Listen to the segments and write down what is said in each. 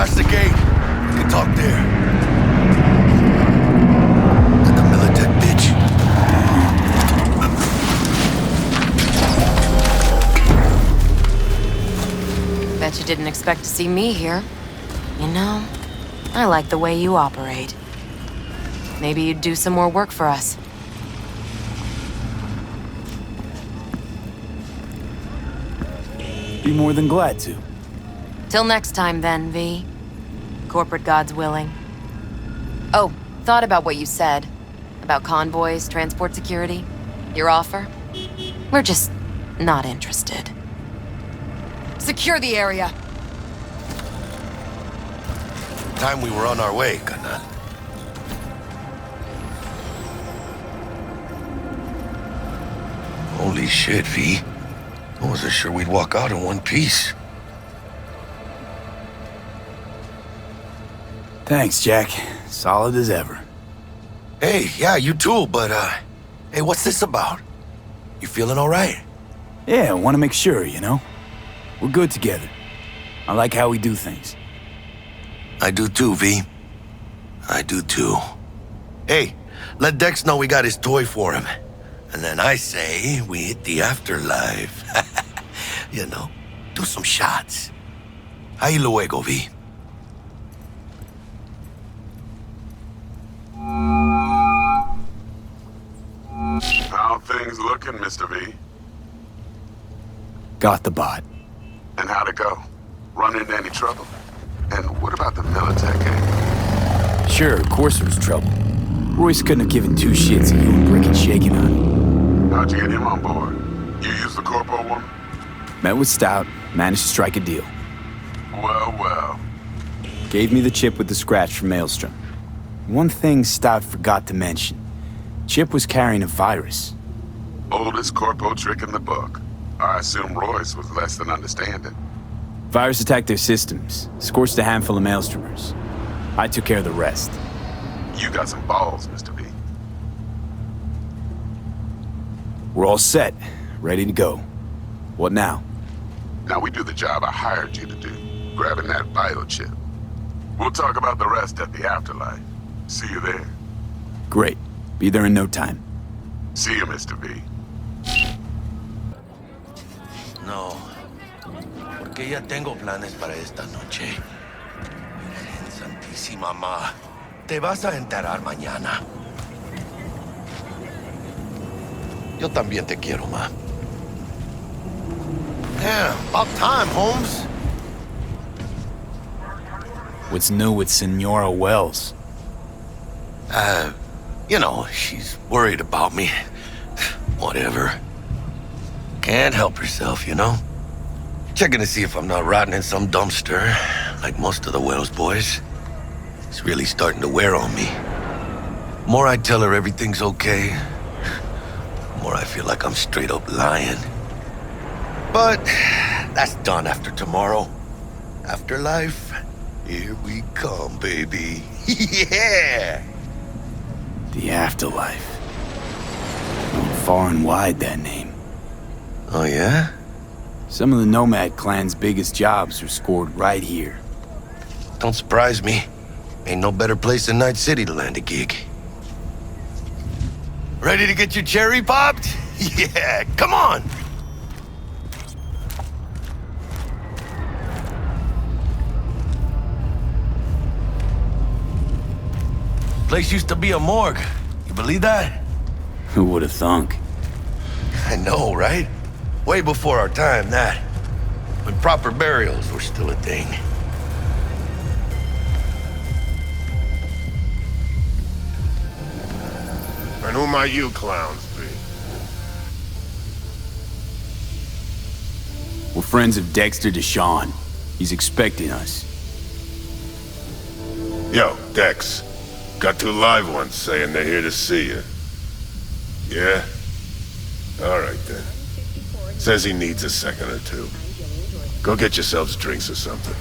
Past the gate. We can talk there. Like a Militech bitch. Bet you didn't expect to see me here. You know, I like the way you operate. Maybe you'd do some more work for us. Be more than glad to. Till next time then, V. Corporate God's willing. Oh, thought about what you said. About convoys, transport security. Your offer? We're just not interested. Secure the area! Time we were on our way, carnal. Holy shit, V. I wasn't sure we'd walk out in one piece. Thanks, Jack. Solid as ever. Hey, yeah, you too, but, hey, what's this about? You feeling all right? Yeah, I want to make sure, you know? We're good together. I like how we do things. I do too, V. I do too. Hey, let Dex know we got his toy for him. And then I say we hit the afterlife. You know, do some shots. Ahí luego, V. How things looking, Mr. V? Got the bot. And how'd it go? Run into any trouble? And what about the Militech gang? Sure, of course there was trouble. Royce couldn't have given two shits if you were breaking shaking on him. How'd you get him on board? You used the corpo one? Met with Stout, managed to strike a deal. Well, well. Gave me the chip with the scratch from Maelstrom. One thing Stout forgot to mention. Chip was carrying a virus. Oldest corpo trick in the book. I assume Royce was less than understanding. Virus attacked their systems, scorched a handful of Maelstromers. I took care of the rest. You got some balls, Mr. V. We're all set, ready to go. What now? Now we do the job I hired you to do, grabbing that biochip. We'll talk about the rest at the afterlife. See you there. Great. Be there in no time. See you, Mr. V. No. Porque ya tengo planes para esta noche. Virgen Santísima, ma. Te vas a enterar mañana. Yo también te quiero, ma. Damn, about time, Holmes. What's new with Senora Wells? You know, she's worried about me. Whatever. Can't help herself, you know? Checking to see if I'm not rotting in some dumpster, like most of the Wells boys. It's really starting to wear on me. The more I tell her everything's okay, the more I feel like I'm straight up lying. But that's done after tomorrow. Afterlife, here we come, baby. Yeah! The afterlife. Known far and wide, that name. Oh, yeah? Some of the Nomad clan's biggest jobs are scored right here. Don't surprise me. Ain't no better place than Night City to land a gig. Ready to get your cherry popped? Yeah, come on! Place used to be a morgue. You believe that? Who would have thunk? I know, right? Way before our time, that. When proper burials were still a thing. And who might you clowns be? We're friends of Dexter Deshawn. He's expecting us. Yo, Dex. Got two live ones saying they're here to see you. Yeah? All right, then. Says he needs a second or two. Go get yourselves drinks or something.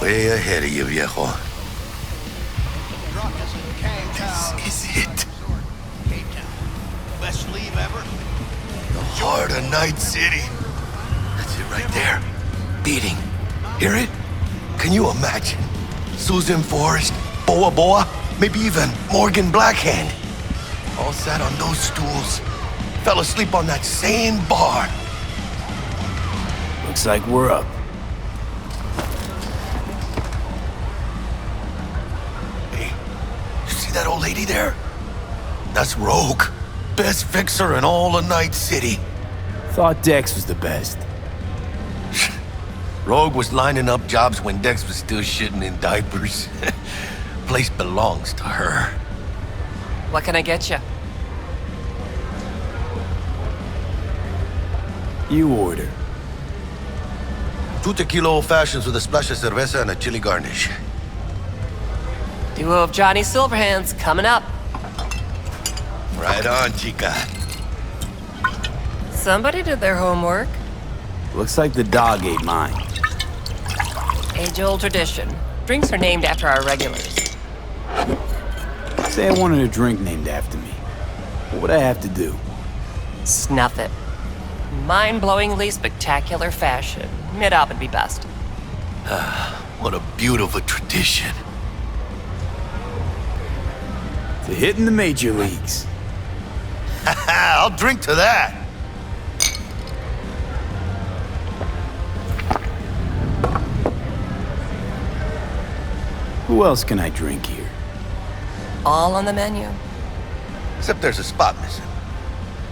Way ahead of you, viejo. This is it. Best leave ever. The heart of Night City. That's it right there. Beating. Hear it? Can you imagine? Susan Forrest, Boa Boa, maybe even Morgan Blackhand. All sat on those stools. Fell asleep on that same bar. Looks like we're up. Hey, you see that old lady there? That's Rogue. Best fixer in all of Night City. Thought Dex was the best. Rogue was lining up jobs when Dex was still shitting in diapers. Place belongs to her. What can I get you? You order. 2 tequila old fashions with a splash of cerveza and a chili garnish. Duo of Johnny Silverhands coming up. Right on, chica. Somebody did their homework. Looks like the dog ate mine. Age-old tradition. Drinks are named after our regulars. Say I wanted a drink named after me. What would I have to do? Snuff it. Mind-blowingly spectacular fashion. Mid-op would be best. What a beautiful tradition. To hit in the major leagues. I'll drink to that. Who else can I drink here? All on the menu. Except there's a spot missing.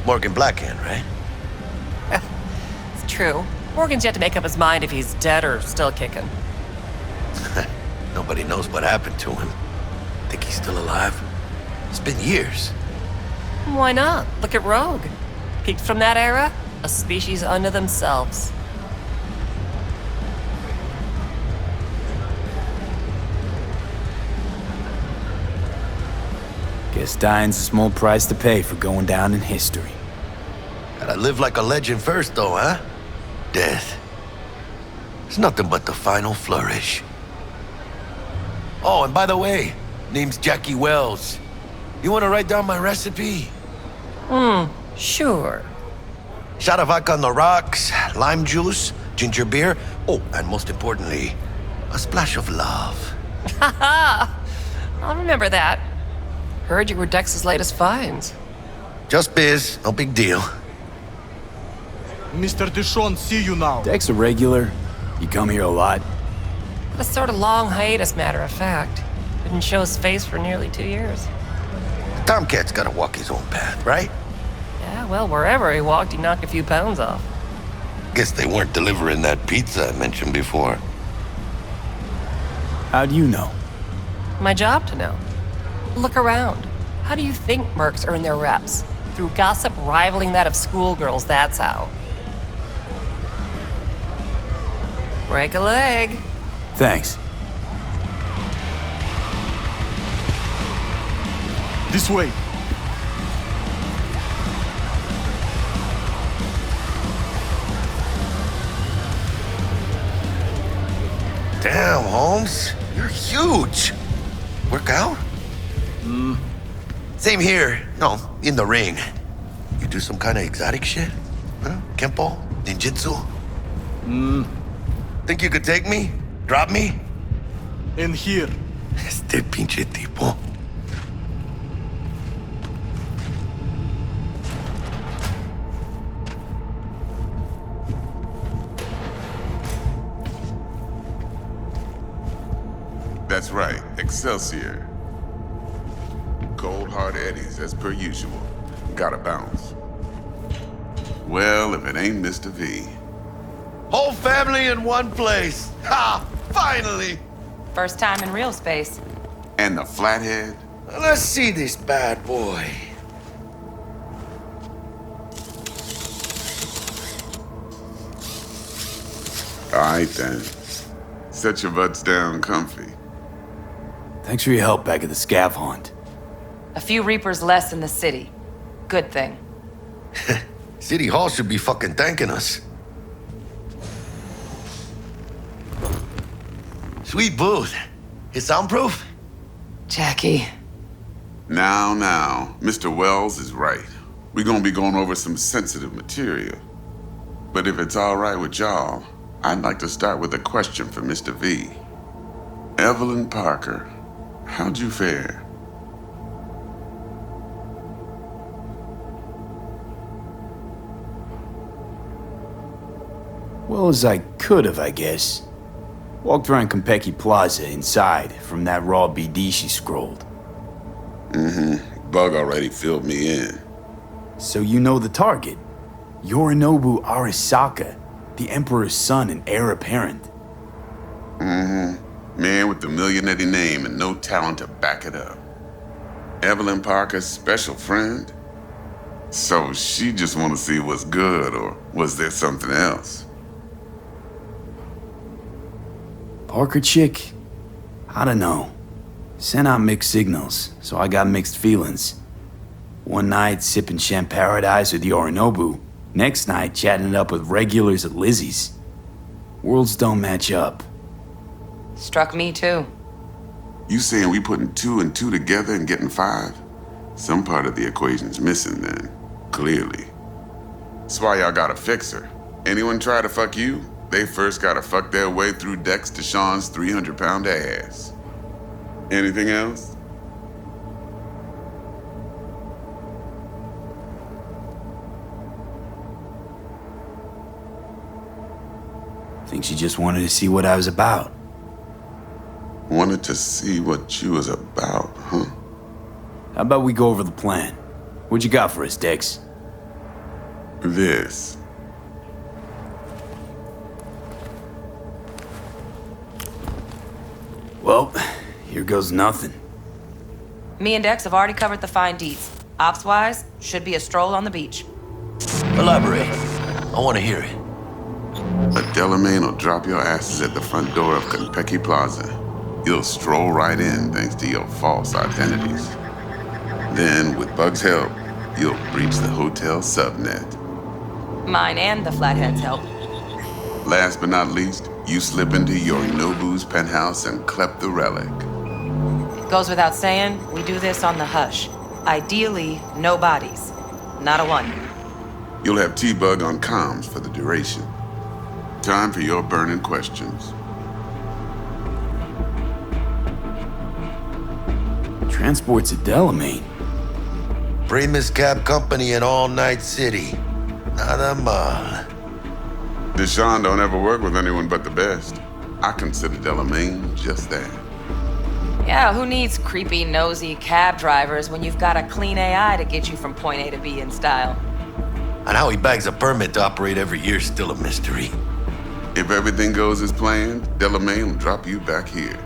Morgan Blackhand, right? It's true. Morgan's yet to make up his mind if he's dead or still kicking. Nobody knows what happened to him. Think he's still alive? It's been years. Why not? Look at Rogue. Peaked from that era, a species unto themselves. Guess dying's a small price to pay for going down in history. Gotta live like a legend first, though, huh? Death. It's nothing but the final flourish. Oh, and by the way, name's Jackie Wells. You wanna write down my recipe? Sure. Shot of vodka on the rocks, lime juice, ginger beer. Oh, and most importantly, a splash of love. Haha! I'll remember that. Heard you were Dex's latest finds. Just biz, no big deal. Mr. Dishon, see you now. Dex a regular? You come here a lot? A sort of long hiatus, matter of fact. Didn't show his face for nearly 2 years. Tomcat's gotta walk his own path, right? Yeah, well, wherever he walked, he knocked a few pounds off. Guess they weren't delivering that pizza I mentioned before. How do you know? My job to know. Look around. How do you think mercs earn their reps? Through gossip rivaling that of schoolgirls, that's how. Break a leg. Thanks. This way. Damn, Holmes. You're huge. Work out? Same here. No, in the ring. You do some kind of exotic shit? Huh? Kempo? Ninjutsu? Think you could take me? Drop me? In here. Este pinche tipo. That's right, Excelsior. Cold hard eddies, as per usual. Gotta bounce. Well, if it ain't Mr. V. Whole family in one place. Ha! Finally! First time in real space. And the flathead? Let's see this bad boy. Alright then. Set your butts down comfy. Thanks for your help back at the scav hunt. A few Reapers less in the city. Good thing. City Hall should be fucking thanking us. Sweet booth. It's soundproof? Jackie. Now, Mr. Wells is right. We're gonna be going over some sensitive material. But if it's alright with y'all, I'd like to start with a question for Mr. V. Evelyn Parker, how'd you fare? Well as I could have, I guess. Walked around Konpeki Plaza inside from that raw BD she scrolled. Bug already filled me in. So you know the target. Yorinobu Arasaka, the Emperor's son and heir apparent. Man with the millionaire name and no talent to back it up. Evelyn Parker's special friend? So she just want to see what's good, or was there something else? Parker chick? I don't know. Sent out mixed signals, so I got mixed feelings. One night sipping Champaradise with Yorinobu, next night chatting it up with regulars at Lizzie's. Worlds don't match up. Struck me too. You saying we putting 2 and 2 together and getting 5? Some part of the equation's missing then, clearly. That's why y'all gotta fix her. Anyone try to fuck you, they first gotta fuck their way through Dex to Sean's 300-pound ass. Anything else? Think she just wanted to see what I was about. Wanted to see what you was about, huh? How about we go over the plan? What you got for us, Dex? This. Well, here goes nothing. Me and Dex have already covered the fine deeds. Ops-wise, should be a stroll on the beach. Elaborate. I want to hear it. A Delamain will drop your asses at the front door of Konpeki Plaza. You'll stroll right in thanks to your false identities. Then, with Bug's help, you'll breach the hotel subnet. Mine and the Flathead's help. Last but not least, you slip into Yorinobu's penthouse and clep the relic. Goes without saying, we do this on the hush. Ideally, no bodies. Not a one. You'll have T-Bug on comms for the duration. Time for your burning questions. Transport's a Delamain. Primus Cab Company in All Night City. Nada mal. Deshaun don't ever work with anyone but the best. I consider Delamain just that. Yeah, who needs creepy, nosy cab drivers when you've got a clean AI to get you from point A to B in style? And how he bags a permit to operate every year is still a mystery. If everything goes as planned, Delamain will drop you back here.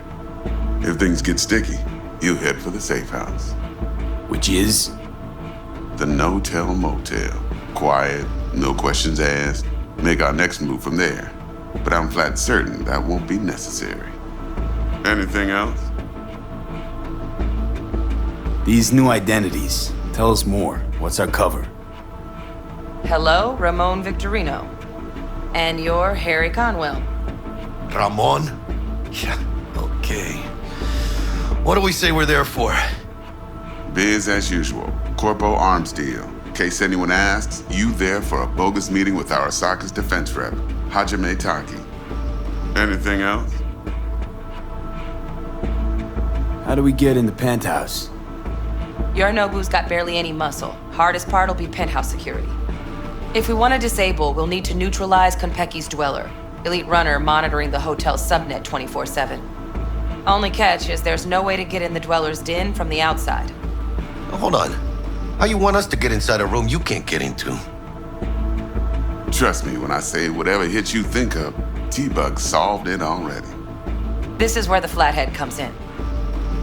If things get sticky, you'll head for the safe house. Which is? The no-tell motel. Quiet, no questions asked. Make our next move from there. But I'm flat certain that won't be necessary. Anything else? These new identities. Tell us more. What's our cover? Hello, Ramon Victorino. And you're Harry Conwell. Ramon? Yeah, okay. What do we say we're there for? Biz as usual. Corpo arms deal. In case anyone asks, you there for a bogus meeting with Arasaka's defense rep, Hajime Taki. Anything else? How do we get in the penthouse? Yorinobu's got barely any muscle. Hardest part will be penthouse security. If we want to disable, we'll need to neutralize Konpeki's dweller. Elite runner monitoring the hotel's subnet 24/7. Only catch is there's no way to get in the dweller's den from the outside. Now, hold on. How you want us to get inside a room you can't get into? Trust me when I say whatever hit you think of, T-Bug solved it already. This is where the Flathead comes in.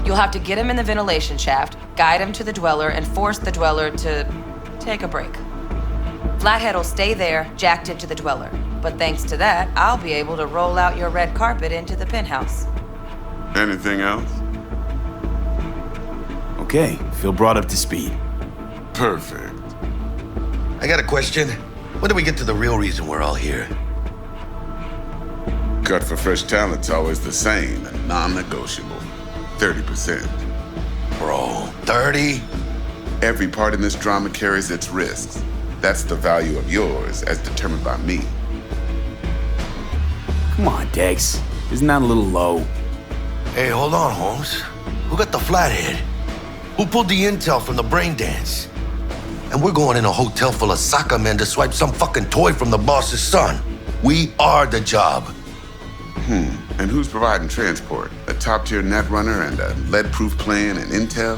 You'll have to get him in the ventilation shaft, guide him to the dweller, and force the dweller to take a break. Flathead will stay there, jacked into the dweller. But thanks to that, I'll be able to roll out your red carpet into the penthouse. Anything else? Okay, feel brought up to speed. Perfect. I got a question. When do we get to the real reason we're all here? Cut for fresh talent's always the same and non-negotiable. 30%. Bro, 30? Every part in this drama carries its risks. That's the value of yours as determined by me. Come on, Dex. Isn't that a little low? Hey, hold on, Holmes. Who got the flathead? Who pulled the intel from the brain dance? And we're going in a hotel full of soccer men to swipe some fucking toy from the boss's son. We are the job. And who's providing transport? A top-tier netrunner and a lead-proof plan and intel?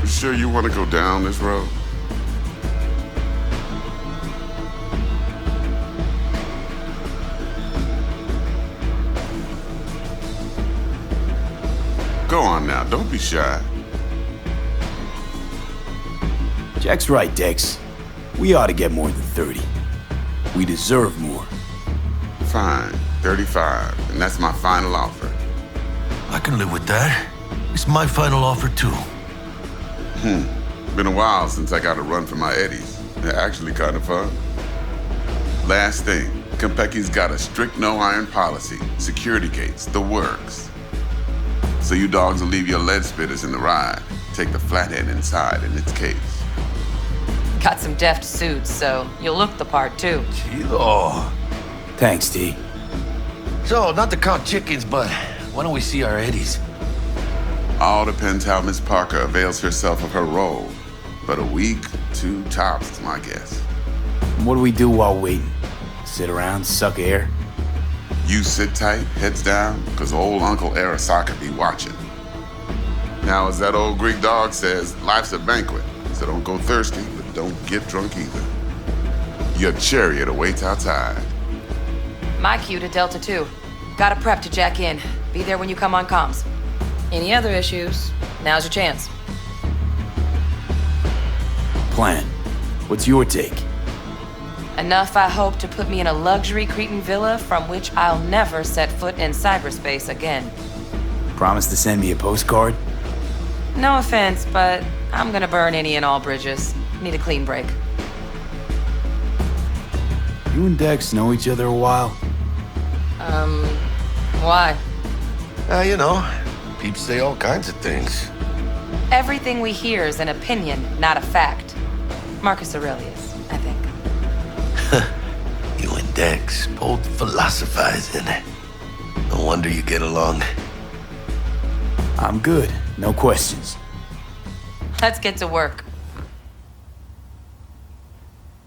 You sure you want to go down this road? Go on now, don't be shy. Jack's right, Dex. We ought to get more than 30. We deserve more. Fine, 35, and that's my final offer. I can live with that. It's my final offer, too. Been a while since I got a run for my eddies. They're actually kind of fun. Last thing, Konpeki's got a strict no-iron policy. Security gates, the works. So you dogs will leave your lead spitters in the ride. Take the flathead inside in its case. Got some deft suits, so you'll look the part too. Chido. Thanks, T. So, not to count chickens, but why don't we see our eddies? All depends how Miss Parker avails herself of her role. But a week, 2 tops is my guess. What do we do while waiting? Sit around, suck air? You sit tight, heads down, because old Uncle Arasaka be watching. Now, as that old Greek dog says, life's a banquet, so don't go thirsty, but don't get drunk either. Your chariot awaits outside. My cue to Delta 2. Gotta prep to jack in. Be there when you come on comms. Any other issues? Now's your chance. Plan. What's your take? Enough, I hope, to put me in a luxury Cretan villa from which I'll never set foot in cyberspace again. Promise to send me a postcard? No offense, but I'm gonna burn any and all bridges. Need a clean break. You and Dex know each other a while? Why? You know, peeps say all kinds of things. Everything we hear is an opinion, not a fact. Marcus Aurelius, I think. You and Dex both philosophizing. No wonder you get along. I'm good. No questions. Let's get to work.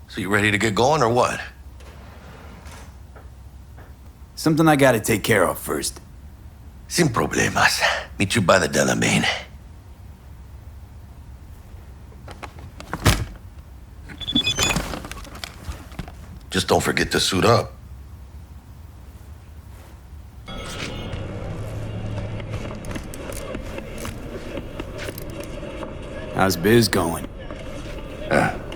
So you ready to get going or what? Something I gotta take care of first. Sin problemas. Meet you by the Delamain. Just don't forget to suit up. How's biz going?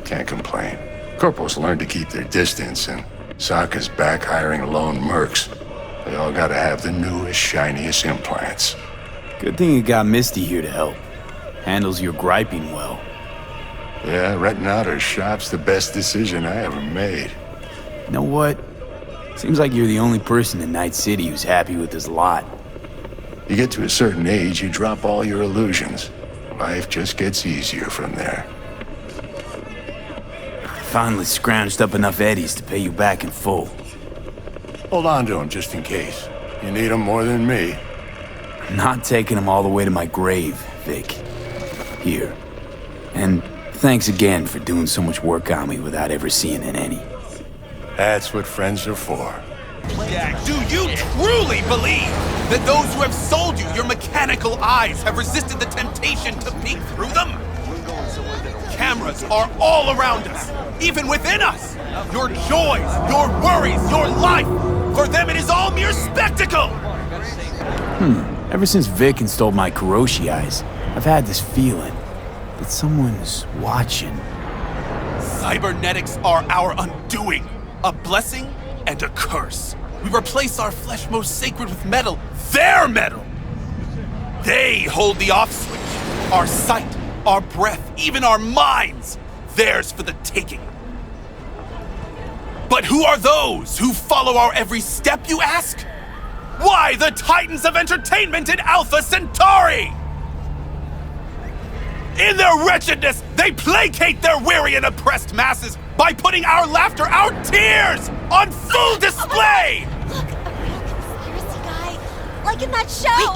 Can't complain. Corporals learn to keep their distance, and Sokka's back hiring lone mercs. They all gotta have the newest, shiniest implants. Good thing you got Misty here to help. Handles your griping well. Yeah, renting out her shop's the best decision I ever made. You know what? Seems like you're the only person in Night City who's happy with this lot. You get to a certain age, you drop all your illusions. Life just gets easier from there. Finally scrounged up enough eddies to pay you back in full. Hold on to them just in case. You need them more than me. Not taking them all the way to my grave, Vic. Here. And thanks again for doing so much work on me without ever seeing an any. That's what friends are for. Jack, do you truly believe that those who have sold you your mechanical eyes have resisted the temptation to peek through them? Cameras are all around us, even within us. Your joys, your worries, your life, for them it is all mere spectacle! Ever since Vic installed my Kuroshi eyes, I've had this feeling that someone's watching. Cybernetics are our undoing, a blessing and a curse. We replace our flesh most sacred with metal, their metal! They hold the off switch, our sight, our breath, even our minds, theirs for the taking. But who are those who follow our every step, you ask? Why, the titans of entertainment in Alpha Centauri! In their wretchedness, they placate their weary and oppressed masses by putting our laughter, our tears, on full display! Look, a real conspiracy guy. Like like in that show!